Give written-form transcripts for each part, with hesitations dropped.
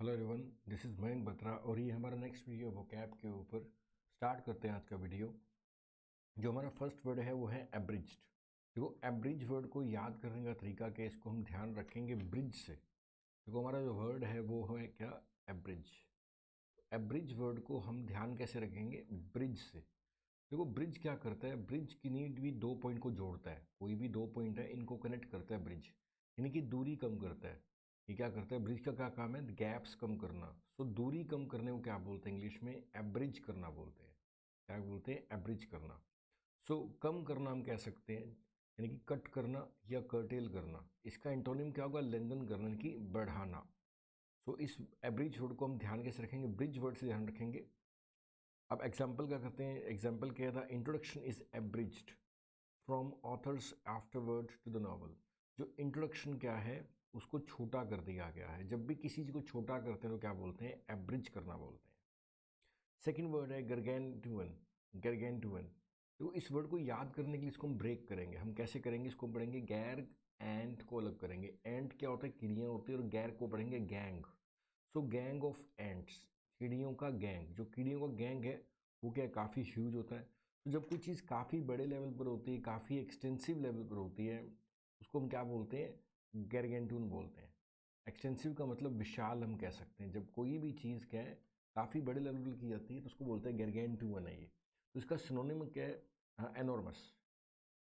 Hello everyone, this is Mayank Batra और ये हमारा नेक्स्ट वीडियो वोकैब के ऊपर। स्टार्ट करते हैं आज का वीडियो। जो हमारा फर्स्ट वर्ड है वो है एब्रिज्ड। देखो, एब्रिज वर्ड को याद करने का तरीका क्या है, इसको हम ध्यान रखेंगे ब्रिज से। देखो, हमारा जो वर्ड है वो है क्या, एब्रिज। एब्रिज वर्ड को हम ध्यान कैसे रखेंगे, ब्रिज से। देखो, ब्रिज क्या करता है, ब्रिज की नीड भी दो पॉइंट को जोड़ता है। कोई भी दो पॉइंट है, इनको कनेक्ट करता है ब्रिज, यानी कि दूरी कम करता है। ये क्या करता है, ब्रिज का क्या काम है, गैप्स कम करना। सो दूरी कम करने को क्या बोलते हैं, इंग्लिश में एब्रिज करना बोलते हैं। क्या बोलते हैं, एब्रिज करना। सो कम करना हम कह सकते हैं, यानी कि कट करना या कर्टेल करना। इसका एंटोनिम क्या होगा, लेंथन करना, यानी कि बढ़ाना। सो इस एब्रिज वर्ड को हम ध्यान कैसे रखेंगे, ब्रिज वर्ड से ध्यान रखेंगे। अब एग्जाम्पल क्या करते हैं, एग्जाम्पल क्या था, introduction is abridged from author's afterword to the novel. जो इंट्रोडक्शन क्या है, उसको छोटा कर दिया गया है। जब भी किसी चीज़ को छोटा करते हैं तो क्या बोलते हैं, एब्रिज करना बोलते हैं। सेकेंड वर्ड है गरगेंटुअन। गरगेंटुअन, तो इस वर्ड को याद करने के लिए इसको हम ब्रेक करेंगे। हम कैसे करेंगे, इसको पढ़ेंगे गैर एंट को अलग करेंगे। एंट क्या होता है, चिड़ियाँ होती है, और गैर को पढ़ेंगे gang. So gang of ants, चिड़ियों का गैंग। जो चिड़ियों का गैंग है वो क्या है, काफ़ी ह्यूज होता है। तो जब कोई चीज़ काफ़ी बड़े लेवल पर होती है, काफ़ी एक्सटेंसिव लेवल पर होती है, उसको हम क्या बोलते हैं, गैरगेंटून बोलते हैं। एक्सटेंसिव का मतलब विशाल हम कह सकते हैं। जब कोई भी चीज़ क्या है, काफ़ी बड़े लेवल पर की जाती है तो उसको बोलते हैं गैरगेंटून है ये। तो इसका सिनोनिम क्या है, एनॉर्मस।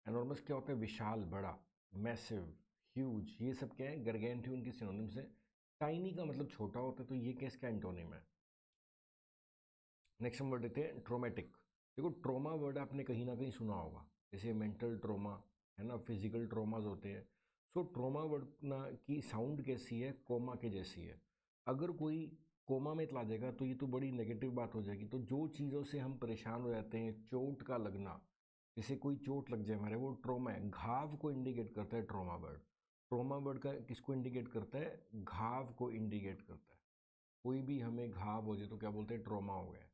एनॉर्मस क्या होता है, विशाल, बड़ा, मैसिव, ह्यूज। ये सब क्या है, गैरगेंटून के सिनोनिम्स है। टाइनी का मतलब छोटा होता है, तो ये क्या इसका एंटोनिम है। नेक्स्ट हम वर्ड लेते हैं ट्रोमेटिक। देखो, ट्रोमा वर्ड आपने कहीं ना कहीं सुना होगा, जैसे मेंटल ट्रोमा है ना, फिजिकल ट्रोमाज होते हैं। सो ट्रोमा वर्ड ना की साउंड कैसी है, कोमा के जैसी है। अगर कोई कोमा में चला जाएगा तो ये तो बड़ी नेगेटिव बात हो जाएगी। तो जो चीज़ों से हम परेशान हो जाते हैं, चोट का लगना, जैसे कोई चोट लग जाए हमारे, वो ट्रोमा है। घाव को इंडिकेट करता है ट्रोमा वर्ड। ट्रोमा वर्ड का किसको इंडिकेट करता है, घाव को इंडिकेट करता है। कोई भी हमें घाव हो जाए तो क्या बोलते हैं, ट्रोमा हो गया।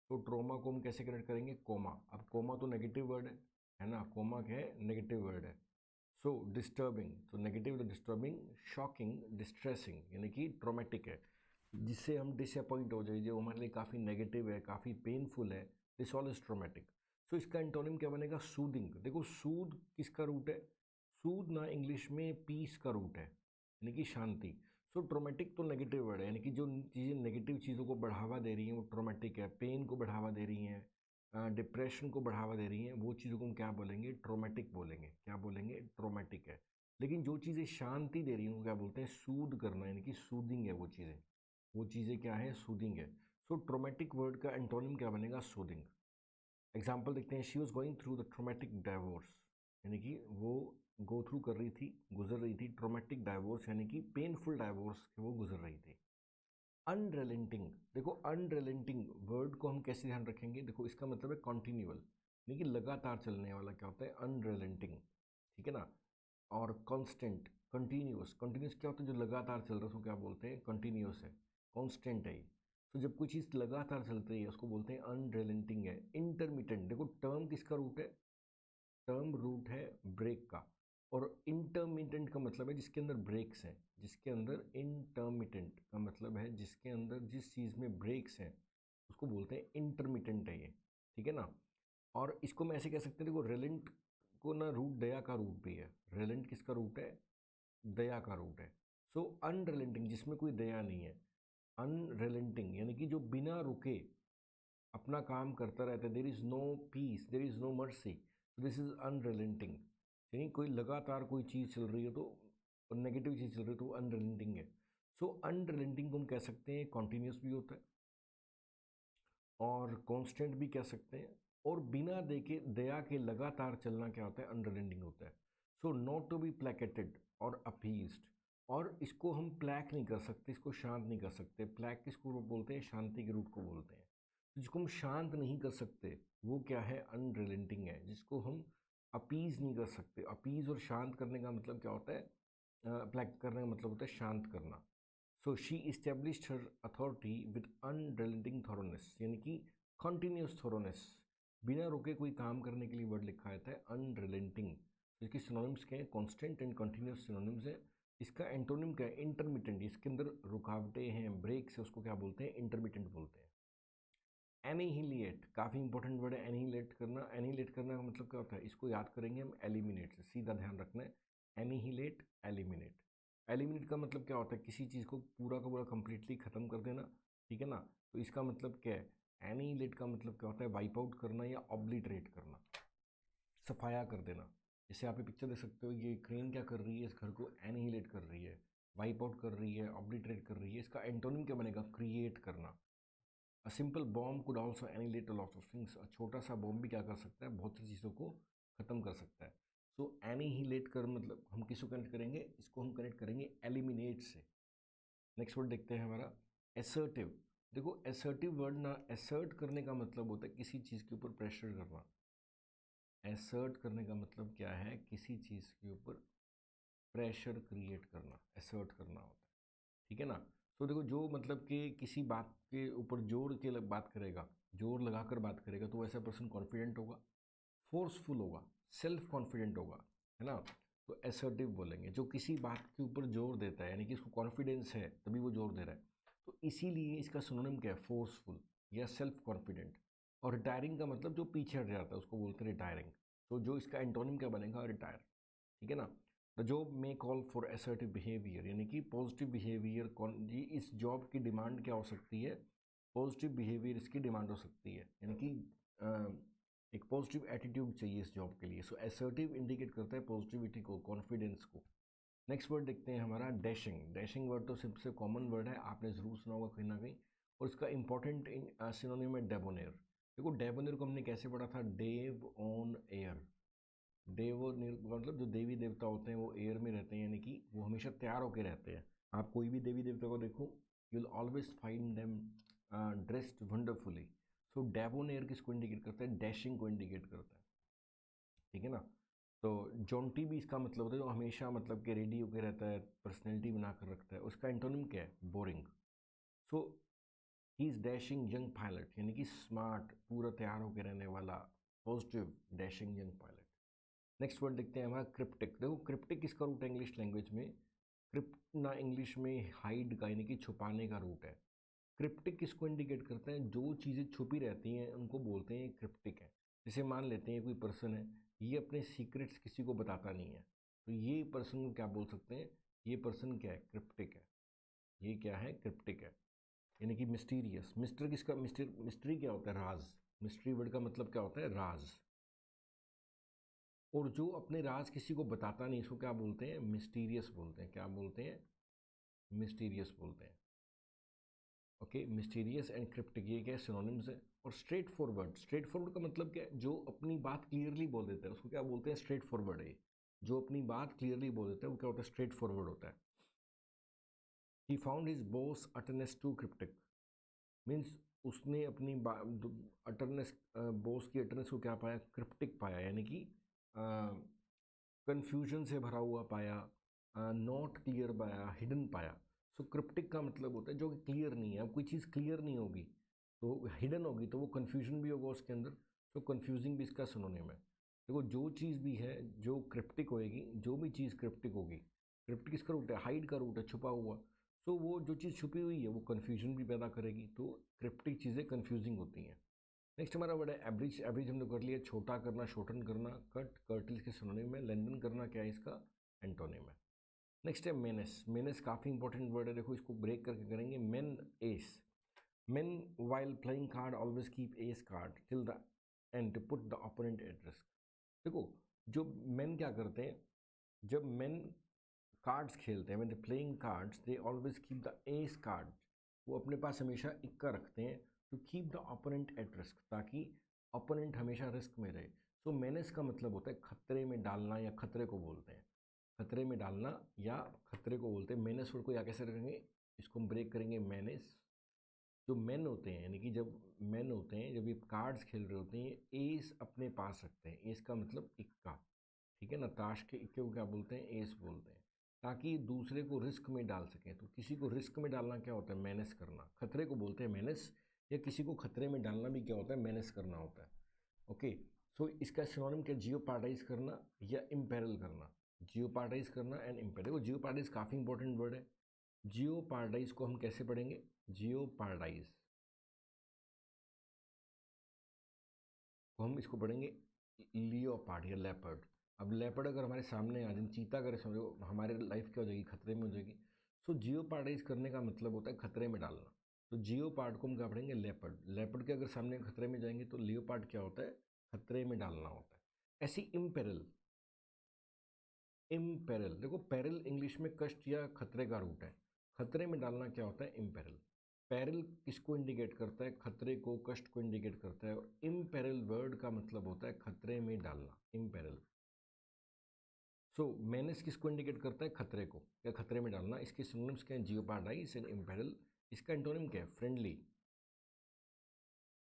तो ट्रोमा को हम कैसे कनेक्ट करेंगे, कोमा। अब कोमा तो नेगेटिव वर्ड है ना, कोमा क्या है, नेगेटिव वर्ड है। सो डिस्टर्बिंग, तो नेगेटिव डिस्टर्बिंग, शॉकिंग, डिस्ट्रेसिंग, यानी कि ट्रोमेटिक है। जिससे हम डिसअपॉइंट हो जाए, जो हमारे लिए काफ़ी नेगेटिव है, काफ़ी पेनफुल है, दिस ऑल इज ट्रोमेटिक। सो इसका एंटोनिम क्या बनेगा, सूदिंग। देखो, सूद किसका रूट है, सूद ना इंग्लिश में पीस का रूट है, यानी कि शांति। सो ट्रोमेटिक तो नेगेटिव वर्ड है, यानी कि जो चीज़ें नेगेटिव चीज़ों को बढ़ावा दे रही हैं वो ट्रोमेटिक है। पेन को बढ़ावा दे रही हैं, डिप्रेशन को बढ़ावा दे रही हैं, वो चीज़ों को हम क्या बोलेंगे, ट्रोमेटिक बोलेंगे। क्या बोलेंगे, ट्रोमेटिक है। लेकिन जो चीज़ें शांति दे रही हैं उनको क्या बोलते हैं, सूद करना, यानी कि सूदिंग है वो चीज़ें। वो चीज़ें क्या है, सूदिंग है। सो ट्रोमेटिक वर्ड का एंटोनिम क्या बनेगा, सूदिंग। एग्जाम्पल देखते हैं, she was going through the traumatic divorce, यानी कि वो गो थ्रू कर रही थी, गुजर रही थी, ट्रोमेटिक डाइवोर्स यानी कि पेनफुल डाइवोर्स वो गुजर रही थी। अनरेलेंटिंग, देखो अनरेलेंटिंग वर्ड को हम कैसे ध्यान रखेंगे, देखो इसका मतलब है कॉन्टिन्यूअल, यानी कि लगातार चलने वाला क्या होता है, अनरेलेंटिंग। ठीक है ना। और कांस्टेंट, कंटिन्यूस। कंटिन्यूस क्या होता है, जो लगातार चल रहा है उसको क्या बोलते हैं, कंटिन्यूस है, कांस्टेंट है ये। तो जब कोई चीज़ लगातार चल रही है उसको बोलते हैं अनरेलेंटिंग है। इंटरमिटेंट, देखो टर्म किसका रूट है, टर्म रूट है ब्रेक का। और इंटरमिटेंट का मतलब है जिसके अंदर ब्रेक्स हैं, जिसके अंदर, इंटरमिटेंट का मतलब है जिसके अंदर जिस चीज़ में ब्रेक्स हैं उसको बोलते हैं इंटरमिटेंट है ये। ठीक है ना। और इसको मैं ऐसे कह सकते हैं, देखो रेलेंट को ना रूट दया का रूट भी है। रेलेंट किसका रूट है, दया का रूट है। सो अनरेलेंटिंग, जिसमें कोई दया नहीं है। अनरेलेंटिंग यानी कि जो बिना रुके अपना काम करता रहता है, there is no peace, there is no mercy, this is unrelenting. यानी कोई लगातार कोई चीज़ चल रही है तो, और नेगेटिव चीज़ चल रही है तो अनरिलेंटिंग है। सो अनरिलेंटिंग को हम कह सकते हैं कॉन्टीन्यूस भी होता है और कांस्टेंट भी कह सकते हैं। और बिना देखे दया के लगातार चलना क्या होता है, अनरिलेंटिंग होता है। सो नॉट टू बी प्लेकेटेड और अपीज्ड। और इसको हम प्लैक नहीं कर सकते, इसको शांत नहीं कर सकते। प्लैक किसको बोलते हैं, शांति के रूट को बोलते हैं। जिसको हम शांत नहीं कर सकते वो क्या है, अनरिलेंटिंग है। जिसको हम अपीज़ नहीं कर सकते, अपीज़ और शांत करने का मतलब क्या होता है, प्लैक करने का मतलब होता है शांत करना। So she established her authority with unrelenting thoroughness, यानी कि कॉन्टीन्यूस थॉरोनेस। बिना रुके कोई काम करने के लिए वर्ड लिखा रहता है अनरिलेंटिंग। तो इसकी सिनोनिम्स क्या है, कॉन्स्टेंट एंड कॉन्टीन्यूस सिनोनिम्स है। इसका एंटोनिम क्या है? इंटरमिटेंट। इसके अंदर रुकावटें हैं, ब्रेक्स है, उसको क्या बोलते हैं? इंटरमिटेंट बोलते हैं। एनिहिलेट, काफ़ी इंपॉर्टेंट वर्ड है एनिहिलेट करना। एनिहिलेट करने का मतलब क्या होता है? इसको याद करेंगे हम एलिमिनेट से, सीधा ध्यान रखना है। Annihilate, eliminate. एलिमिनेट का मतलब क्या होता है? किसी चीज़ को पूरा का पूरा कंप्लीटली ख़त्म कर देना, ठीक है ना। तो इसका मतलब क्या है? एनिहिलेट का मतलब क्या होता है? वाइप आउट करना या ऑब्लिटरेट करना, सफाया कर देना। जैसे आप ये पिक्चर देख सकते हो, ये क्रेन क्या कर रही है? इस घर को एनिहिलेट कर रही है, वाइप आउट कर रही है, ऑब्लिटरेट कर रही है। इसका एंटोनिम क्या बनेगा? क्रिएट करना। A simple bomb could also annihilate a lot of things. छोटा सा बॉम्ब भी क्या कर सकता है? बहुत सी चीज़ों को ख़त्म कर सकता है। सो एनिहिलेट कर मतलब हम किसको कनेक्ट करेंगे? इसको हम कनेक्ट करेंगे एलिमिनेट से। नेक्स्ट वर्ड देखते हैं हमारा एसर्टिव। देखो एसर्टिव वर्ड ना, एसर्ट करने का मतलब होता है किसी चीज़ के ऊपर प्रेशर करना। एसर्ट करने का मतलब क्या है? किसी चीज़ के ऊपर प्रेशर क्रिएट करना, एसर्ट करना होता है, ठीक है ना। तो देखो जो मतलब कि किसी बात के ऊपर जोर के बात करेगा, जोर लगाकर बात करेगा, तो वैसा पर्सन कॉन्फिडेंट होगा, फोर्सफुल होगा, सेल्फ कॉन्फिडेंट होगा, है ना। तो एसर्टिव बोलेंगे जो किसी बात के ऊपर जोर देता है, यानी कि इसको कॉन्फिडेंस है तभी वो जोर दे रहा है। तो इसीलिए इसका सिनोनिम क्या है? फोर्सफुल या सेल्फ कॉन्फिडेंट। और रिटायरिंग का मतलब जो पीछे हट जाता है उसको बोलते हैं रिटायरिंग। तो जो इसका एंटोनिम क्या बनेगा? रिटायर, ठीक है ना। The job may call for assertive behaviour, यानी कि पॉजिटिव बिहेवियर। जी इस जॉब की डिमांड क्या हो सकती है? पॉजिटिव बिहेवियर इसकी डिमांड हो सकती है, यानी कि एक पॉजिटिव एटीट्यूड चाहिए इस जॉब के लिए। सो असर्टिव इंडिकेट करता है पॉजिटिविटी को, कॉन्फिडेंस को। नेक्स्ट वर्ड देखते हैं हमारा डैशिंग। डैशिंग वर्ड तो सबसे कॉमन वर्ड है, आपने ज़रूर सुना होगा कहीं ना कहीं। और इसका इंपॉर्टेंट सिनोनिम है डेबोनेर। देखो डेबोनेर को हमने कैसे पढ़ा था? Dave on air. देव और मतलब जो देवी देवता होते हैं वो एयर में रहते हैं, यानी कि वो हमेशा तैयार होकर रहते हैं। आप कोई भी देवी देवता को देखो, you will always find them dressed wonderfully. So debonair किसको इंडिकेट करता है? डैशिंग को इंडिकेट करता है, ठीक है ना। तो जॉन्टी भी इसका मतलब होता है जो हमेशा मतलब कि रेडी होकर रहता है, पर्सनैलिटी बना कर रखता है। उसका एंटोनिम क्या है? Boring. So he is dashing young pilot, यानी कि स्मार्ट, पूरा तैयार होकर रहने वाला, positive dashing young pilot. Next word देखते हैं हमारा क्रिप्टिक। देखो क्रिप्टिक किसका रूट है इंग्लिश लैंग्वेज में? क्रिप्ट ना इंग्लिश में हाइड का, यानी कि छुपाने का रूट है। क्रिप्टिक किसको इंडिकेट करते हैं? जो चीज़ें छुपी रहती हैं उनको बोलते हैं क्रिप्टिक है। जैसे मान लेते हैं कोई पर्सन है, ये अपने सीक्रेट्स किसी को बताता नहीं है, तो ये पर्सन को क्या बोल सकते हैं? ये पर्सन क्या है? क्रिप्टिक है। ये क्या है? क्रिप्टिक है, यानी कि मिस्टीरियस। मिस्टर किसका? मिस्ट्री क्या होता है? राज। मिस्ट्री वर्ड का मतलब क्या होता है? राज। और जो अपने राज किसी को बताता नहीं, इसको क्या बोलते हैं? मिस्टीरियस बोलते हैं। क्या बोलते हैं? मिस्टीरियस बोलते हैं। ओके, मिस्टीरियस एंड क्रिप्टिक ये क्या है? सिनोनिम्स है। और स्ट्रेट फॉरवर्ड, स्ट्रेट फॉरवर्ड का मतलब क्या है? जो अपनी बात क्लियरली बोल देता है उसको क्या बोलते हैं? स्ट्रेट फॉरवर्ड है। जो अपनी बात क्लियरली बोल देता है वो क्या होता है? स्ट्रेट फॉरवर्ड होता है। He found his boss utterance too cryptic, means उसने अपनी अटरनेस, बॉस की अटरनेस को क्या पाया? क्रिप्टिक पाया, यानी कि कन्फ्यूजन से भरा हुआ पाया, नॉट क्लियर पाया, हिडन पाया। सो क्रिप्टिक का मतलब होता है जो क्लियर नहीं है। अब कोई चीज़ क्लियर नहीं होगी तो हिडन होगी, तो वो कन्फ्यूजन भी होगा उसके अंदर। तो कन्फ्यूजिंग भी इसका सिनोनिम है। देखो जो चीज़ भी है जो क्रिप्टिक होएगी, जो भी चीज़ क्रिप्टिक होगी, क्रिप्टिक किसका रूट है? हाइड का रूट है, छुपा हुआ। सो वो जो चीज़ छुपी हुई है वो कन्फ्यूजन भी पैदा करेगी, तो क्रिप्टिक चीज़ें कन्फ्यूजिंग होती हैं। नेक्स्ट हमारा वर्ड है एवरेज। एवरेज हमने कर लिया, छोटा करना, शॉर्टन करना। कट, कर्टिल के सिनोनिम है। लेंथन करना क्या है? इसका एंटोनिम है। नेक्स्ट है मेनेस। मेनेस काफ़ी इंपॉर्टेंट वर्ड है, देखो इसको ब्रेक करके करेंगे। Menace. Men while playing card always keep ace card till the end to put the opponent at risk. देखो जो मेन क्या करते हैं, जब मेन कार्ड्स खेलते हैं, when they playing cards they always keep the ace card. वो अपने पास हमेशा इक्का रखते हैं, to keep the opponent at risk, ताकि ओपोनेंट हमेशा रिस्क में रहे। सो मेनेस का मतलब होता है खतरे में डालना, या खतरे को बोलते हैं। खतरे में डालना या खतरे को बोलते हैं। मेनेस वर्ड को या कैसे रखेंगे? इसको हम ब्रेक करेंगे। मेनेस, जो मेन होते हैं, यानी कि जब मेन होते हैं, जब ये कार्ड्स खेल रहे होते हैं, एस अपने पास रखते हैं। एस का मतलब इक्का, ठीक है ना। ताश के इक्के को क्या बोलते हैं? एस बोलते हैं, ताकि दूसरे को रिस्क में डाल सकें। तो किसी को रिस्क में डालना क्या होता है? मैनेज करना। खतरे को बोलते हैं मैनेज, या किसी को खतरे में डालना भी क्या होता है? मैनेज करना होता है। ओके, सो इसका सिनोनिम क्या? जियो पैराडाइज करना या इम्पेरल करना। जियोपार्डाइज करना एंड इम्पेयर। देखो जियोपार्डाइज काफ़ी इंपॉर्टेंट वर्ड है। जियोपार्डाइज को हम कैसे पढ़ेंगे? जियोपार्डाइज को हम इसको पढ़ेंगे लियोपार्ड या लेपर्ड। अब लेपर्ड अगर हमारे सामने आ जाए, चीता अगर समझो, हमारे लाइफ क्या हो जाएगी? खतरे में हो जाएगी। सो जियोपार्डाइज करने का मतलब होता है खतरे में डालना। तो जियोपार्ड को हम क्या पढ़ेंगे? लेपर्ड। लेपर्ड के अगर सामने खतरे में जाएंगे तो लियोपार्ड क्या होता है? खतरे में डालना होता है। ऐसी इम्पेरल। इम्पेरल, देखो पेरिल इंग्लिश में कष्ट या खतरे का रूट है। खतरे में डालना क्या होता है? इम्पेरल। पेरिल किसको इंडिकेट करता है? खतरे को, कष्ट को इंडिकेट करता है। और इम्पेरल वर्ड का मतलब होता है खतरे में डालना, इम्पेरल। सो मेनेस किसको इंडिकेट करता है? खतरे को या खतरे में डालना। इसके सिनोनिम्स क्या हैं? Jeopardise and imperil. इसका एंटोनिम क्या है? फ्रेंडली।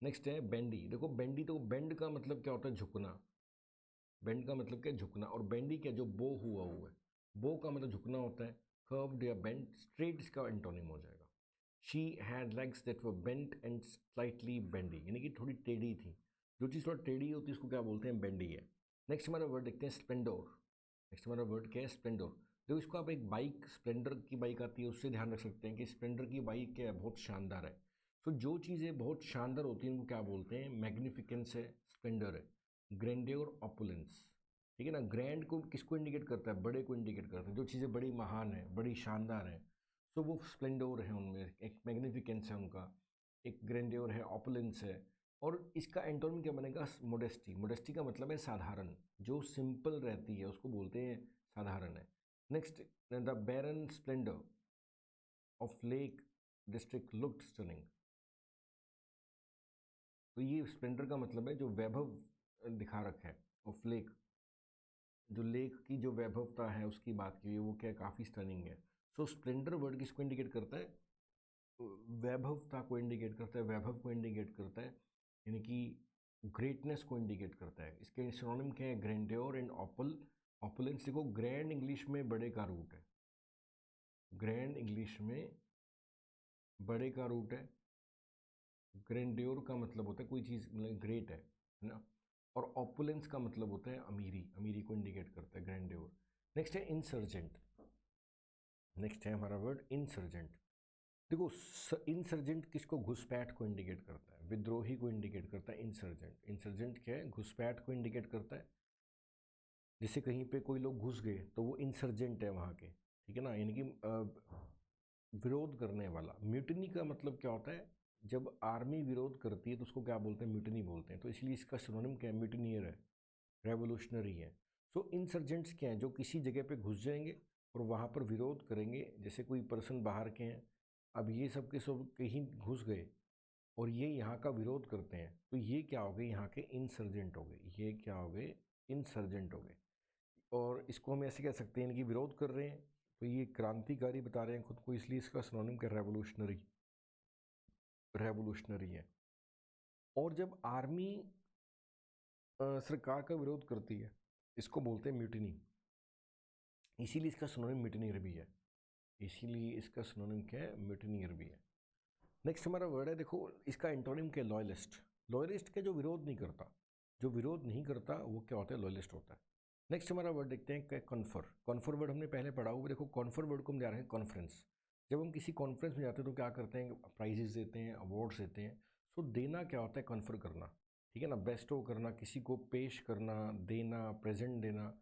नेक्स्ट है बेंडी। देखो बेंडी, तो बेंड का मतलब क्या होता है? झुकना। बेंड का मतलब क्या है? झुकना। और बेंडी क्या? जो बो हुआ हुआ है। बो का मतलब झुकना होता है। कर्व्ड या बेंट। स्ट्रेट इसका एंटोनिम हो जाएगा। She had legs that were bent and slightly bendy, यानी कि थोड़ी टेढ़ी थी। जो चीज़ थोड़ा टेढ़ी होती है उसको क्या बोलते हैं? बेंडी है। नेक्स्ट हमारा वर्ड देखते हैं स्प्लेंडोर। नेक्स्ट हमारा वर्ड क्या है? स्प्लेंडोर। देखो इसको आप एक बाइक, स्प्लेंडर की बाइक आती है, उससे ध्यान रख सकते हैं कि स्प्लेंडर की बाइक क्या है? बहुत शानदार है। तो जो चीज़ें बहुत शानदार होती हैं उनको क्या बोलते हैं? मैग्निफिकेंस है, स्प्लेंडर है। Grandeur, opulence. ठीक है ना? ग्रैंड को किसको इंडिकेट करता है? बड़े को इंडिकेट करता है। जो चीज़ें बड़ी महान है, बड़ी शानदार है, सो वो स्प्लेंडोर है, उनमें एक मैग्निफिकेंस है उनका, एक ग्रैंडियोर है, ऑपुलेंस है। और इसका एंटोनिम क्या बनेगा? मोडेस्टी। मोडेस्टी का मतलब है साधारण। जो सिंपल रहती है उसको बोलते हैं साधारण है। Next, the barren splendour of lake district looked stunning. तो ये स्प्लेंडर का मतलब है जो वैभव दिखा रखा है। ऑफ लेक, जो लेक की जो वैभवता है उसकी बात की हुई है, वो क्या काफ़ी स्टनिंग है। सो स्प्लेंडर वर्ड किसको इंडिकेट करता है? वैभवता को इंडिकेट करता है, वैभव को इंडिकेट करता है, यानी कि ग्रेटनेस को इंडिकेट करता है। इसके सिनोनिम क्या है? Grandeur and opulence. देखो ग्रैंड इंग्लिश में बड़े का रूट है। ग्रैंड इंग्लिश में बड़े का रूट है। ग्रैंडियोर का मतलब होता है कोई चीज़ मतलब ग्रेट है ना? और ऑपुलेंस का मतलब होता है अमीरी। अमीरी को इंडिकेट करता है ग्रैंडियोर। नेक्स्ट है इंसर्जेंट। नेक्स्ट है हमारा वर्ड इंसर्जेंट। देखो इंसर्जेंट किसको? घुसपैठ को इंडिकेट करता है, विद्रोही को इंडिकेट करता है इंसर्जेंट। इंसर्जेंट क्या है? घुसपैठ को इंडिकेट करता है। जैसे कहीं पे कोई लोग घुस गए तो वो इंसर्जेंट है वहाँ के, ठीक है ना? यानी कि विरोध करने वाला। म्यूटिनी का मतलब क्या होता है? जब आर्मी विरोध करती है तो उसको क्या बोलते हैं? म्यूटिनी बोलते हैं। तो इसलिए इसका सिनोनिम क्या है? म्यूटिनियर है, रेवोल्यूशनरी है। सो इंसर्जेंट्स क्या हैं? जो किसी जगह पे घुस जाएंगे और वहाँ पर विरोध करेंगे। जैसे कोई पर्सन बाहर के हैं, अब ये सब के सब कहीं घुस गए और ये यहाँ का विरोध करते हैं, तो ये क्या हो गए? यहाँ के इंसर्जेंट हो गए। ये क्या हो गए? इंसर्जेंट हो गए। और इसको हम ऐसे कह सकते हैं कि विरोध कर रहे हैं तो ये क्रांतिकारी बता रहे हैं खुद को, इसलिए इसका सिनोनिम क्या? रेवोल्यूशनरी। रेवोल्यूशनरी है। और जब आर्मी सरकार का विरोध करती है, इसको बोलते हैं म्यूटिनी। इसीलिए इसका सिनोनिम म्यूटिनियर भी है। इसीलिए इसका सिनोनिम क्या है? म्यूटिनियर भी है। नेक्स्ट हमारा वर्ड है, देखो इसका एंटोनिम क्या है? लॉयलिस्ट। लॉयलिस्ट के जो विरोध नहीं करता, जो विरोध नहीं करता वो क्या होता है? लॉयलिस्ट होता है। नेक्स्ट हमारा वर्ड देखते हैं क्या? कॉन्फर। कॉन्फर वर्ड हमने पहले पढ़ा हुआ। देखो कॉन्फर वर्ड को हम जा रहे हैं कॉन्फ्रेंस। जब हम किसी कॉन्फ्रेंस में जाते हैं तो क्या करते हैं? प्राइजेस देते हैं, अवार्ड्स देते हैं। सो देना क्या होता है? कॉन्फर करना, ठीक है ना? बेस्टो करना, किसी को पेश करना, देना, प्रेजेंट देना,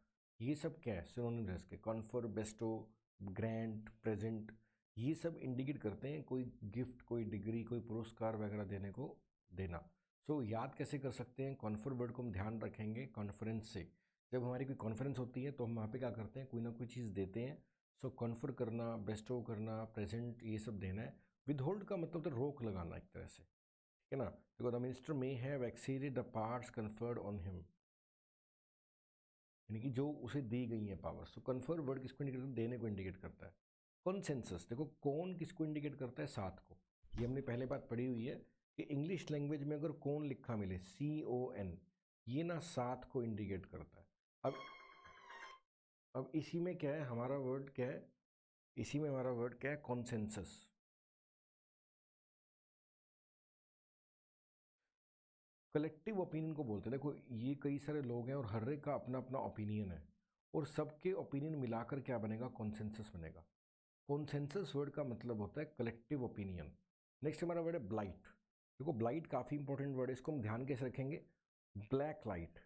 ये सब क्या है? सिनोनिम्स है इसके। कॉन्फर, बेस्टो, ग्रांट, प्रेजेंट, ये सब इंडिकेट करते हैं कोई गिफ्ट, कोई डिग्री, कोई पुरस्कार वगैरह देने को, देना। सो याद कैसे कर सकते हैं? कॉन्फर वर्ड को हम ध्यान रखेंगे कॉन्फ्रेंस से। जब हमारी कोई कॉन्फ्रेंस होती है तो हम वहाँ पे क्या करते हैं? कोई ना कोई चीज़ देते हैं। सो कॉन्फर करना, बेस्टो करना, प्रेजेंट, ये सब देना है। विदहोल्ड का मतलब तो रोक लगाना एक तरह से, ठीक है ना? देखो the minister may have exceeded the powers conferred on him, यानी कि जो उसे दी गई हैं पावर्स। तो कन्फर वर्ड किसको इंडिकेट करता है? देने को इंडिकेट करता है। कॉन्सेंसस, देखो कौन किसको इंडिकेट करता है? साथ को। ये हमने पहले बात पढ़ी हुई है कि इंग्लिश लैंग्वेज में अगर कौन लिखा मिले, CON, ये ना साथ को इंडिकेट करता है। अब इसी में क्या है हमारा वर्ड? क्या है इसी में हमारा वर्ड? क्या है? कॉन्सेंसस। कलेक्टिव ओपिनियन को बोलते हैं। देखो ये कई सारे लोग हैं और हर एक का अपना अपना ओपिनियन है, और सबके ओपिनियन मिलाकर क्या बनेगा, कॉन्सेंसस बनेगा। कॉन्सेंसस वर्ड का मतलब होता है कलेक्टिव ओपिनियन। नेक्स्ट हमारा वर्ड है ब्लाइट। देखो ब्लाइट काफ़ी इंपॉर्टेंट वर्ड है, इसको हम ध्यान कैसे रखेंगे, ब्लैक लाइट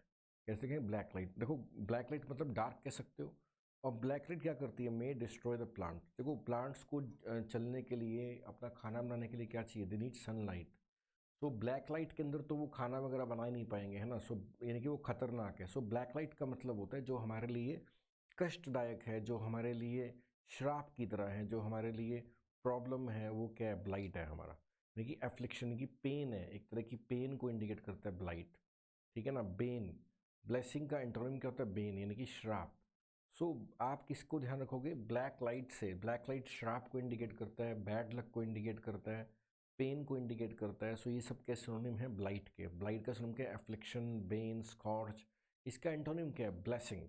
कैसे कहें, ब्लैक लाइट। देखो ब्लैक लाइट मतलब डार्क कह सकते हो, और ब्लैक लाइट क्या करती है, मे डिस्ट्रॉय द प्लांट। देखो प्लांट्स को चलने के लिए, अपना खाना बनाने के लिए क्या चाहिए, दे नीड सनलाइट। तो ब्लैक लाइट के अंदर तो वो खाना वगैरह बना ही नहीं पाएंगे, है ना। सो यानी कि वो खतरनाक है। सो ब्लैक लाइट का मतलब होता है जो हमारे लिए कष्टदायक है, जो हमारे लिए श्राप की तरह है, जो हमारे लिए प्रॉब्लम है, वो क्या है, ब्लाइट है हमारा। यानी कि एफ्लिक्शन की पेन है, एक तरह की पेन को इंडिकेट करता है ब्लाइट, ठीक है ना। बेन, ब्लेसिंग का एंटोनिम क्या होता है, बेन यानी कि श्राप। सो आप किसको ध्यान रखोगे, ब्लैक लाइट से। ब्लैक लाइट श्राप को इंडिकेट करता है, बैड लक को इंडिकेट करता है, पेन को इंडिकेट करता है। सो ये सब क्या सिनोनिम है ब्लाइट के। ब्लाइट का सिनोनिम क्या है, एफ्लिक्शन, बेन, स्कॉर्च। इसका एंटोनिम क्या है, ब्लेसिंग,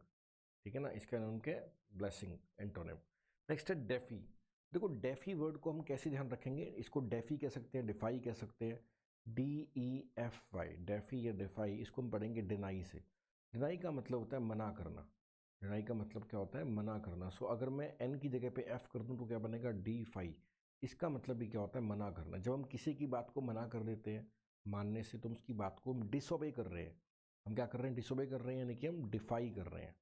ठीक है ना। इसका नाम क्या है, ब्लेसिंग एंटोनिम। नेक्स्ट है डेफी। देखो डेफी वर्ड को हम कैसे ध्यान रखेंगे, इसको डेफी कह सकते हैं, डिफाई कह सकते हैं, DEFY, डेफी या डिफाई। इसको हम पढ़ेंगे डिनाई से। डिनाई का मतलब होता है मना करना। डिनाई का मतलब क्या होता है, मना करना। सो अगर मैं एन की जगह पे एफ कर दूं तो क्या बनेगा, DEFY। इसका मतलब भी क्या होता है, मना करना। जब हम किसी की बात को मना कर देते हैं मानने से, तो उसकी बात को हम डिसोबे कर रहे हैं। हम क्या कर रहे हैं, डिसोबे कर रहे हैं, यानी कि हम डिफाई कर रहे हैं।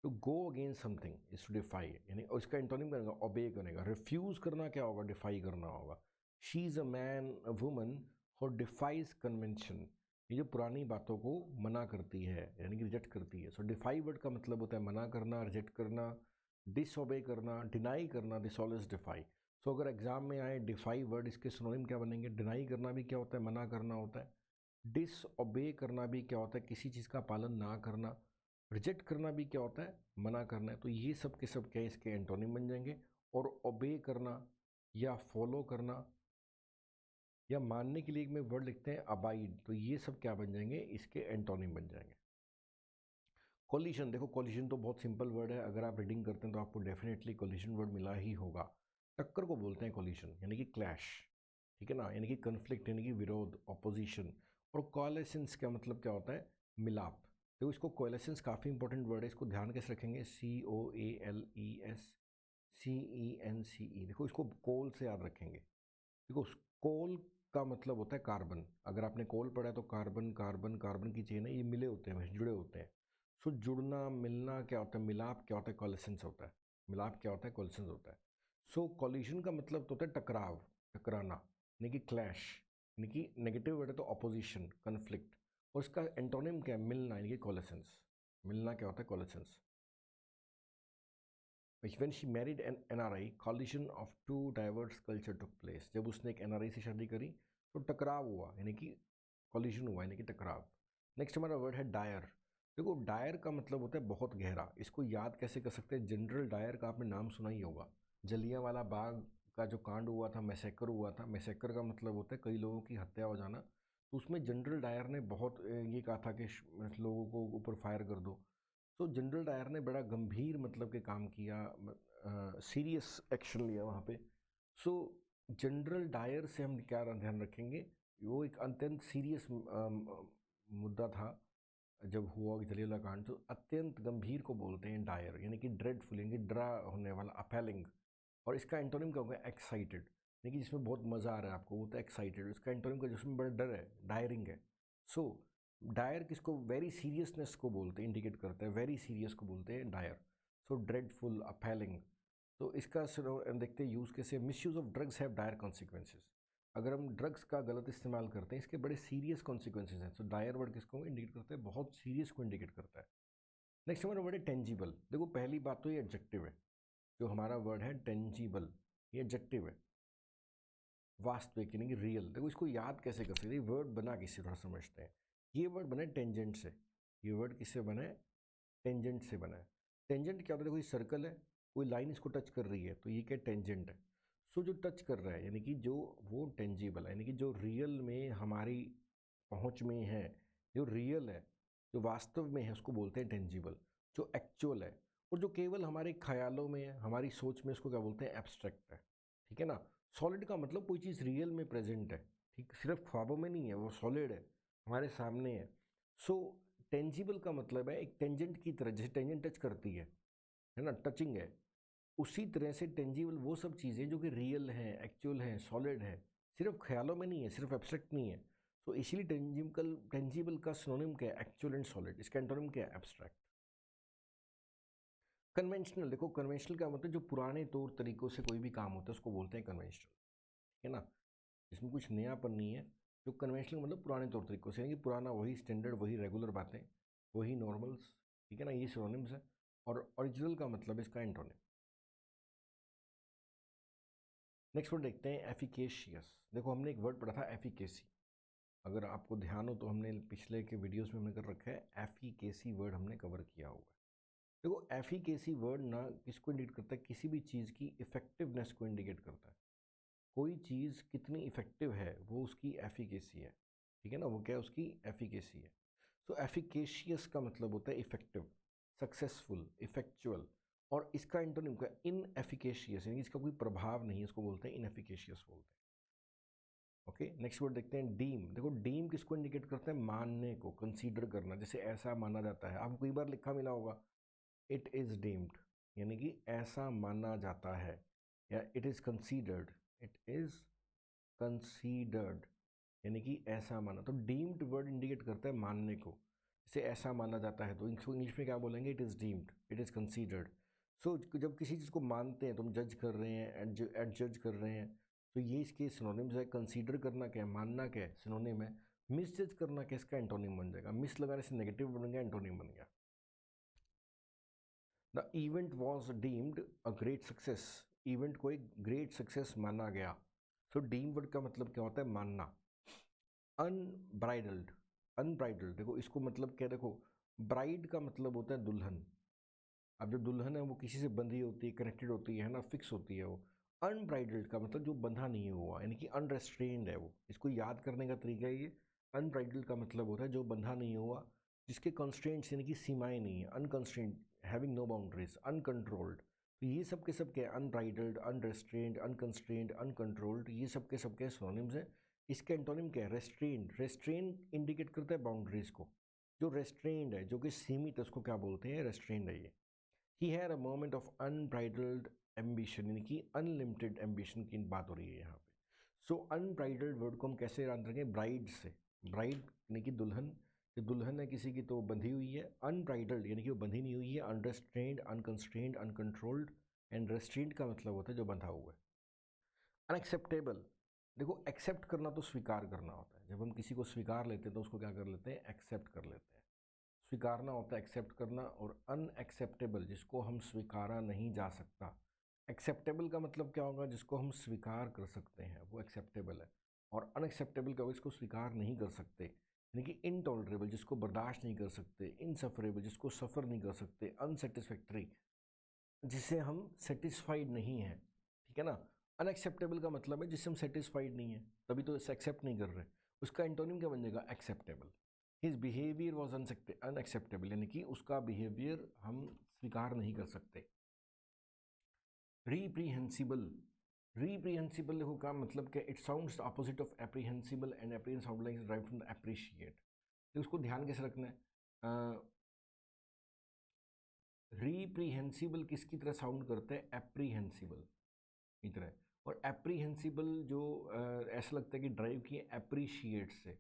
To go against something is to defy, यानी उसका एंटोनिम करेगा, ओबे करेगा। रिफ्यूज करना क्या होगा, डिफाई करना होगा। She is a man, a woman who defies convention. ये जो पुरानी बातों को मना करती है, यानी कि रिजेक्ट करती है। सो डिफाई वर्ड का मतलब होता है मना करना, रिजेक्ट करना, डिसओबे करना, डिनाई करना। This all is defy. So अगर एग्जाम में आए डिफाई वर्ड, इसके सिनोनिम क्या बनेंगे, डिनाई करना भी क्या होता है, मना करना होता है। डिसओबे करना भी क्या होता है, किसी चीज़ का पालन ना करना। रिजेक्ट करना भी क्या होता है, मना करना है। तो ये सब के सब क्या इसके एंटोनिम बन जाएंगे। और ओबे करना या फॉलो करना या मानने के लिए एक में वर्ड लिखते हैं अबाइड, तो ये सब क्या बन जाएंगे, इसके एंटोनिम बन जाएंगे। कोलिशन, देखो कोलिशन तो बहुत सिंपल वर्ड है, अगर आप रीडिंग करते हैं तो आपको डेफिनेटली कोलिशन वर्ड मिला ही होगा। टक्कर को बोलते हैं कोलिशन, यानी कि क्लैश, ठीक है ना, यानी कि कन्फ्लिक्ट, यानी कि विरोध, ऑपोजिशन। और कोलेसेंस का मतलब क्या होता है, मिलाप। देखो इसको कोलेसेंस काफ़ी इंपॉर्टेंट वर्ड है, इसको ध्यान कैसे रखेंगे, COALESCENCE। देखो इसको कोल से याद रखेंगे। देखो कोल का मतलब होता है कार्बन। अगर आपने कोल पढ़ा है तो कार्बन कार्बन कार्बन की चेन है, ये मिले होते हैं, जुड़े होते हैं। सो जुड़ना, मिलना क्या होता है, मिलाप क्या होता है, कोलिशंस होता है। मिलाप क्या होता है, कोलिशंस होता है। सो कोलिशन का मतलब तो होता है टकराव, टकराना, यानी कि क्लैश। यानी कि नेगेटिव वर्ड है तो ऑपोजिशन, कन्फ्लिक्ट। और इसका एंटोनिम क्या है, मिलना, यानी कि कोलिशंस। मिलना क्या होता है, collisions. When she married an NRI, collision of two diverse culture took place. जब उसने एक NRI से शादी करी तो टकराव हुआ, यानी कि कॉलिशन हुआ, यानी कि टकराव। नेक्स्ट हमारा वर्ड है डायर। देखो डायर का मतलब होता है बहुत गहरा। इसको याद कैसे कर सकते हैं, जनरल डायर का आपने नाम सुना ही होगा। जलियांवाला बाग का जो कांड हुआ था, मैसेकर हुआ था। मैसेकर का मतलब होता है कई लोगों की हत्या हो जाना। तो उसमें जनरल डायर ने बहुत ये कहा था कि लोगों को ऊपर फायर कर दो। तो जनरल डायर ने बड़ा गंभीर मतलब के काम किया, सीरियस एक्शन लिया वहाँ पे। सो जनरल डायर से हम क्या ध्यान रखेंगे, वो एक अत्यंत सीरियस मुद्दा था जब हुआ जलियांवाला कांड। तो अत्यंत गंभीर को बोलते हैं डायर, यानी कि ड्रेडफुल, यानी कि डरा होने वाला, अपैलिंग। और इसका एंटोनिम क्या होगा, एक्साइटेड, यानी कि जिसमें बहुत मज़ा आ रहा है आपको, वो तो एक्साइटेड। इसका एंटोनिम का जिसमें बड़ा डर है, डायरिंग है। सो डायर किसको, वेरी सीरियसनेस को बोलते हैं, इंडिकेट करता है, वेरी सीरियस को बोलते हैं डायर। सो ड्रेडफुल, अपैलिंग। तो इसका देखते हैं यूज़ कैसे, misuse of drugs have dire consequences. अगर हम ड्रग्स का गलत इस्तेमाल करते हैं, इसके बड़े सीरियस कॉन्सिक्वेंसेज हैं। सो डायर वर्ड किसको इंडिकेट करता है, बहुत सीरियस को इंडिकेट करता है। नेक्स्ट हमारा वर्ड है टेंजिबल। देखो पहली बात तो ये एडजेक्टिव है, जो हमारा वर्ड है टेंजिबल, ये एडजेक्टिव है, वास्तविक, यानी कि रियल। देखो इसको याद कैसे कर सकते हैं, वर्ड बना किससे, थोड़ा समझते हैं। ये वर्ड बना है टेंजेंट से। ये वर्ड किससे बना है, टेंजेंट से बना है। टेंजेंट क्या होता है, देखो ये सर्कल है, कोई लाइन इसको टच कर रही है, तो ये क्या टेंजेंट है। सो जो टच कर रहा है, यानी कि जो वो टेंजिबल है, यानी कि जो रियल में हमारी पहुंच में है, जो रियल है, जो वास्तव में है, उसको बोलते हैं टेंजिबल, जो एक्चुअल है। और जो केवल हमारे ख्यालों में है, हमारी सोच में, उसको क्या बोलते हैं, एब्स्ट्रैक्ट है, ठीक है ना। सॉलिड का मतलब कोई चीज़ रियल में प्रेजेंट है, ठीक, सिर्फ ख्वाबों में नहीं है, वो सॉलिड है, हमारे सामने है। सो टेंजिबल का मतलब है एक टेंजेंट की तरह, जैसे टेंजेंट टच करती है ना, टचिंग है, उसी तरह से टेंजिबल वो सब चीज़ें जो कि रियल हैं, एक्चुअल हैं, सॉलिड है, सिर्फ ख्यालों में नहीं है, सिर्फ एब्स्ट्रैक्ट नहीं है। तो इसीलिए टेंजिबल का सिनोनिम क्या है? Actual and solid. इसका एंटोनिम क्या है? एब्स्ट्रैक्ट। कन्वेंशनल, देखो कन्वेंशनल का मतलब जो पुराने तौर तरीकों से कोई भी काम होता है उसको बोलते हैं कन्वेंशनल, ठीक है ना, इसमें कुछ नयापन नहीं है। जो कन्वेंशनल मतलब पुराने तौर तरीकों से, यानी कि पुराना वही स्टैंडर्ड, वही रेगुलर बातें, वही नॉर्मल्स, ठीक है ना, ये सिनोनिम्स है। और ओरिजिनल का मतलब इसका एंटोनिम। नेक्स्ट वर्ड देखते हैं एफिकेशियस। देखो हमने एक वर्ड पढ़ा था एफिकेसी, अगर आपको ध्यान हो तो हमने पिछले के वीडियोस में हमने कर रखा है, एफिकेसी वर्ड हमने कवर किया हुआ है। देखो एफिकेसी वर्ड ना किसको इंडिकेट करता है? किसी भी चीज़ की इफेक्टिवनेस को इंडिकेट करता है। कोई चीज़ कितनी इफेक्टिव है वो उसकी एफिकेसी है, ठीक है ना, वो क्या है? उसकी एफिकेसी है। सो एफिकेशियस का मतलब होता है इफेक्टिव, सक्सेसफुल, इफेक्चुअल। और इसका एंटोनिम क्या? इन एफिकेशियस, यानी इसका कोई प्रभाव नहीं है, इसको बोलते हैं इनएफिकेशियस बोलते हैं। ओके, नेक्स्ट वर्ड देखते हैं डीम। देखो डीम किसको इंडिकेट करते हैं? मानने को, कंसीडर करना, जैसे ऐसा माना जाता है, आपको कई बार लिखा मिला होगा इट इज़ डीम्ड, यानी कि ऐसा माना जाता है, या it is considered, it is considered, यानी कि ऐसा माना। तो डीम्ड वर्ड इंडिकेट करता है मानने को, जैसे ऐसा माना जाता है तो इसको इंग्लिश में क्या बोलेंगे? It is deemed, it is considered. So जब किसी चीज़ को मानते हैं, तुम जज कर रहे हैं, एडजज कर रहे हैं, तो ये इसके सिनोनिम्स है। कंसीडर करना क्या है? मानना क्या है? सिनोनिम है। मिसजज करना क्या? इसका एंटोनिम बन जाएगा। मिस लगाने से नेगेटिव बन गया, एंटोनिम बन गया। The event was deemed a great success, event को एक ग्रेट सक्सेस माना गया। सो डीम वर्ड का मतलब क्या होता है? मानना। अनब्राइडल्ड, अनब्राइडल्ड देखो इसको मतलब क्या है? देखो ब्राइड का मतलब होता है दुल्हन। अब जो दुल्हन है वो किसी से बंधी होती है, कनेक्टेड होती है ना, फिक्स होती है वो। अनब्राइडल्ड का मतलब जो बंधा नहीं हुआ, यानी कि अनरेस्ट्रेन्ड है वो। इसको याद करने का तरीका ये, अनब्राइडल्ड का मतलब होता है जो बंधा नहीं हुआ, जिसके कॉन्स्ट्रेंट्स यानी कि सीमाएं नहीं है, अनकॉन्स्ट्रेंट, हैविंग नो बाउंड्रीज, अनकंट्रोल्ड। तो ये सब के सब क्या है? अनब्राइडल्ड, अनरेस्ट्रेन्ड, अनकंस्ट्रेंड, अनकंट्रोल्ड, ये सब के सिनोनिम्स हैं। इसका एंटोनिम क्या है? रेस्ट्रेन्ड। रेस्ट्रेन इंडिकेट करता है बाउंड्रीज को। जो रेस्ट्रेन्ड है, जो कि सीमित है, उसको क्या बोलते हैं? रेस्ट्रेन्ड है ये। He had a moment of unbridled ambition, यानी कि अनलिमिटेड एम्बिशन की बात हो रही है यहाँ पे। सो अनब्राइडल्ड वर्ड को हम कैसे याद रखेंगे? ब्राइड से। ब्राइड यानी कि दुल्हन, जो दुल्हन है किसी की तो वो बंधी हुई है। अनब्राइडल्ड यानी कि वो बंधी नहीं हुई है। अनरेस्ट्रेन्ड, अनकंस्ट्रेन्ड, अनकंट्रोल्ड। एंड रेस्ट्रेन्ड का मतलब होता है जो बंधा हुआ है। अनएक्सेप्टेबल, देखो एक्सेप्ट करना तो स्वीकार करना होता है। जब हम किसी को स्वीकार लेते हैं तो उसको क्या कर लेते हैं? एक्सेप्ट कर लेते हैं। स्वीकारना होता है एक्सेप्ट करना। और अनएक्सेप्टेबल जिसको हम स्वीकारा नहीं जा सकता। एक्सेप्टेबल का मतलब क्या होगा? जिसको हम स्वीकार कर सकते हैं वो एक्सेप्टेबल है। और अनएक्सेप्टेबल का इसको स्वीकार नहीं कर सकते, यानी कि इनटॉलरेबल जिसको बर्दाश्त नहीं कर सकते, इनसफरेबल जिसको सफ़र नहीं कर सकते, अनसेटिस्फैक्ट्री जिससे हम सेटिस्फाइड नहीं हैं, ठीक है ना। अनएक्सेप्टेबल का मतलब है जिससे हम सेटिस्फाइड नहीं है, तभी तो इसे एक्सेप्ट नहीं कर रहे। उसका एंटोनिम क्या बन जाएगा? Acceptable. His behaviour was unacceptable, यानी कि उसका बिहेवियर हम स्वीकार नहीं कर सकते। रीप्रीहेंसिबल, रीप्रीहेंसिबल देखो का मतलब क्या? It sounds opposite of apprehensible, and apprehense sound like drive from the appreciate. तो उसको ध्यान कैसे रखना है? रीप्रीहेंसिबल किसकी तरह साउंड करता है? एप्रीहेंसिबल की तरह। और एप्रीहेंसिबल जो ऐसा लगता है कि ड्राइव किए एप्रिशिएट से।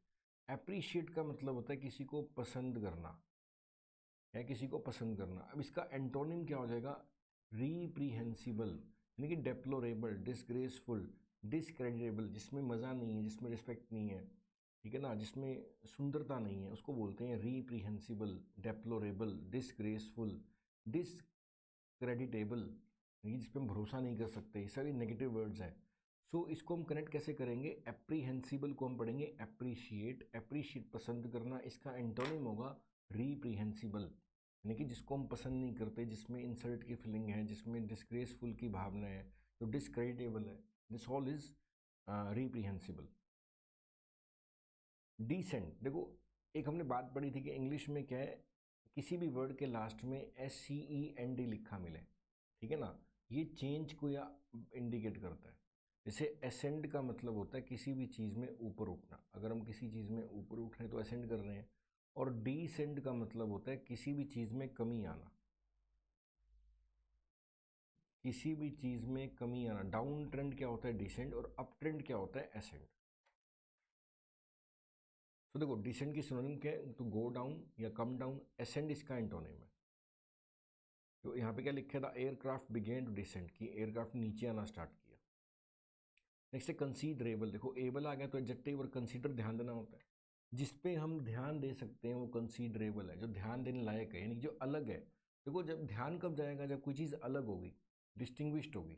एप्रिशिएट का मतलब होता है किसी को पसंद करना, या किसी को पसंद करना। अब इसका एंटोनिम क्या हो जाएगा? रीप्रीहेंसिबल, यानी कि डेप्लोरेबल, डिसग्रेसफुल, डिसक्रेडिटेबल, जिसमें मज़ा नहीं है, जिसमें रिस्पेक्ट नहीं है, ठीक है ना, जिसमें सुंदरता नहीं है, उसको बोलते हैं रीप्रीहेंसिबल, डेप्लोरेबल, डिसग्रेसफुल, डिसक्रेडिटेबल, ये जिस पे हम भरोसा नहीं कर सकते। ये सारी नेगेटिव वर्ड्स हैं। सो इसको हम कनेक्ट कैसे करेंगे? एप्रीहेंसिबल को हम पढ़ेंगे एप्रिशिएट, एप्रिशिएट पसंद करना। इसका एंटोनिम होगा रीप्रीहेंसिबल, यानी कि जिसको हम पसंद नहीं करते, जिसमें इंसल्ट की फीलिंग है, जिसमें डिस्ग्रेसफुल की भावना है, जो डिसक्रेडिटेबल है, दिस ऑल इज रीप्रीहेंसिबल। डिसेंट, देखो एक हमने बात पढ़ी थी कि इंग्लिश में क्या है? किसी भी वर्ड के लास्ट में SCEND लिखा मिले, ठीक है ना, ये चेंज को या इंडिकेट करता है। जैसे असेंड का मतलब होता है किसी भी चीज़ में ऊपर उठना। अगर हम किसी चीज़ में ऊपर उठ रहे हैं तो असेंड कर रहे हैं। और डिसेंड का मतलब होता है किसी भी चीज़ में कमी आना, किसी भी चीज़ में कमी आना। डाउन ट्रेंड क्या होता है? डिसेंड। और अप ट्रेंड क्या होता है? एसेंड। तो देखो डिसेंड की सिनोनिम क्या है? तो गो डाउन या कम डाउन। एसेंड इसका एंटोनिम है। तो यहाँ पे क्या लिखा था? एयरक्राफ्ट बिगेन टू डिसेंड, कि एयरक्राफ्ट नीचे आना स्टार्ट किया। नेक्स्ट है कंसीडरेबल। देखो एबल आ गया तो एडजेक्टिव, और कंसीडर ध्यान देना होता है। जिस पे हम ध्यान दे सकते हैं वो कंसीडरेबल है, जो ध्यान देने लायक है, यानी जो अलग है। देखो जब ध्यान कब जाएगा? जब कोई चीज़ अलग होगी, डिस्टिंग्विश्ड होगी,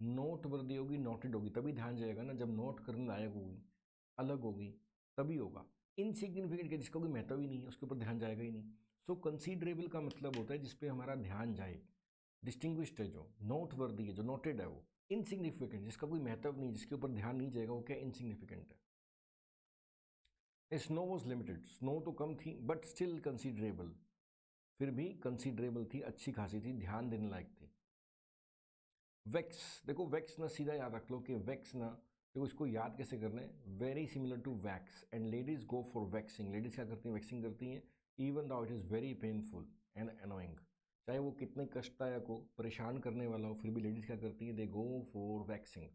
नोट वर्दी होगी, नोटेड होगी, तभी ध्यान जाएगा ना। जब नोट करने लायक होगी, अलग होगी, तभी होगा। इनसिग्निफिकेंट के जिसका कोई महत्व ही नहीं है, उसके ऊपर ध्यान जाएगा ही नहीं। सो कंसीडरेबल का मतलब होता है जिस पे हमारा ध्यान जाए, डिस्टिंग्विश्ड है, जो नोट वर्दी है, जो नोटेड है वो। इनसिग्निफिकेंट जिसका कोई महत्व नहीं, जिसके ऊपर ध्यान नहीं जाएगा, वो क्या? इनसिग्निफिकेंट है। स्नो वॉज लिमिटेड, स्नो तो कम थी बट स्टिल कंसीडरेबल, फिर भी कंसीडरेबल थी, अच्छी खासी थी, ध्यान देने लायक थी। वैक्स, देखो वैक्स ना सीधा याद रख लो कि वैक्स ना, देखो इसको याद कैसे करना है? Very similar to wax, and ladies go for waxing. Ladies क्या करती हैं? वैक्सिंग करती हैं, even though it is very painful and annoying. चाहे वो कितने कष्टदायक हो, परेशान करने वाला हो, फिर भी लेडीज क्या करती है? They go for waxing.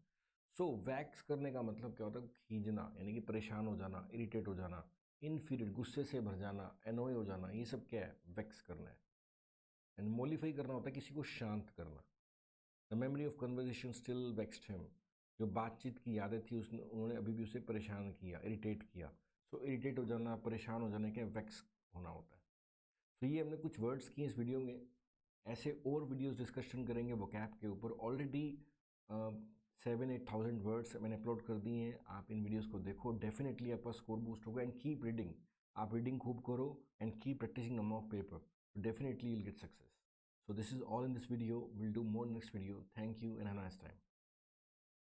So wax करने का मतलब क्या होता है? खींचना, यानी कि परेशान हो जाना, इरिटेट हो जाना, इनफीरियड, गुस्से से भर जाना, एनोय हो जाना, ये सब क्या है? वैक्स करना है। एंड मोलिफाई करना होता है किसी को शांत करना। The memory of conversation still vexed him, जो बातचीत की यादें थी उसने, उन्होंने अभी भी उसे परेशान किया, इरिटेट किया। सो इरिटेट हो जाना, परेशान हो जाना, क्या? वैक्स होना होता है। तो ये हमने कुछ वर्ड्स किए इस वीडियो में। ऐसे और वीडियोस डिस्कशन करेंगे वोकैब के ऊपर। ऑलरेडी 7-8 थाउजेंड वर्ड्स मैंने अपलोड कर दिए हैं। आप इन वीडियोस को देखो, डेफिनेटली आपका स्कोर बूस्ट होगा। एंड कीप रीडिंग, आप रीडिंग खूब करो and keep practising the mock paper, definitely you'll get success. So this is all in this video. We'll do more next video. Thank you and have a nice time.